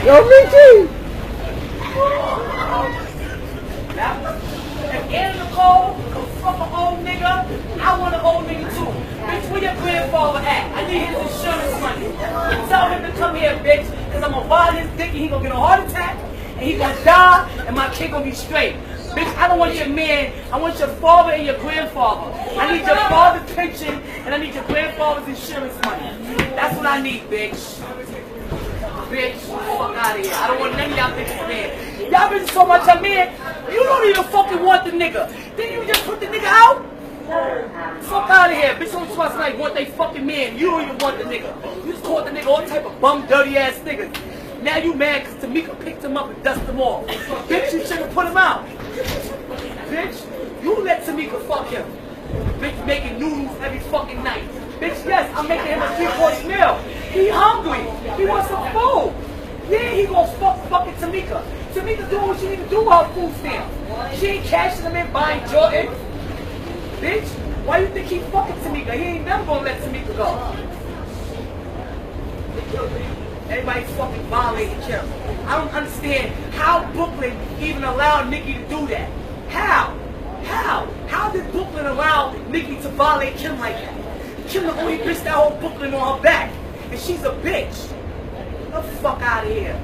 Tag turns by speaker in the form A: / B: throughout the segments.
A: Yo, Mickey!
B: If Anna Nicole can fuck an old nigga, I want an old nigga too. Bitch, where your grandfather at? I need his insurance money. Tell him to come here, bitch, because I'm gonna buy his dick and he gonna get a heart attack and he gonna die and my kid gonna be straight. Bitch, I don't want your man, I want your father and your grandfather. I need your father's pension and I need your grandfather's insurance money. That's what I need, bitch. Bitch, fuck out of here. I don't want none of y'all bitches, man. Y'all bitches so much of man, you don't even fucking want the nigga. Then you just put the nigga out? Fuck out of here. Bitch, don't trust like want they fucking man. You don't even want the nigga. You just called the nigga all type of bum, dirty ass niggas. Now you mad because Tamika picked him up and dusted him off. Bitch, you should have put him out. Bitch, you let Tamika fuck him. Bitch making noodles every fucking night. Bitch, yes, I'm making him a 3-course meal. He hungry. He wants some food. Yeah, he gonna fucking Tamika. Tamika doing what she need to do with her food stamp. She ain't cashing them in buying Jordan. Bitch, why you think he fucking Tamika? He ain't never gonna let Tamika go. Everybody's fucking violating Kim. I don't understand how Brooklyn even allowed Nicki to do that. How? How did Brooklyn allow Nicki to violate Kim like that? Kim the only bitch that hold Brooklyn on her back. And she's a bitch. Get the fuck out of here.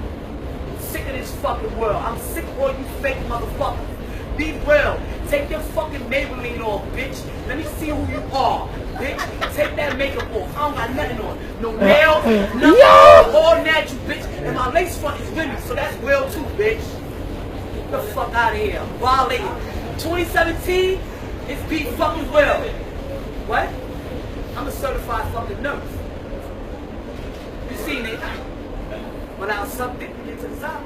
B: I'm sick of this fucking world. I'm sick of all you fake motherfuckers. Be real. Take your fucking Maybelline off, bitch. Let me see who you are, bitch. Take that makeup off. I don't got nothing on. No nails, nothing. All natural, bitch. And my lace front is Vinny, so that's real too, bitch. Get the fuck out of here. I'm violating. 2017 is be fucking real. What? I'm a certified fucking nurse. You seen it? Without something, get to the top.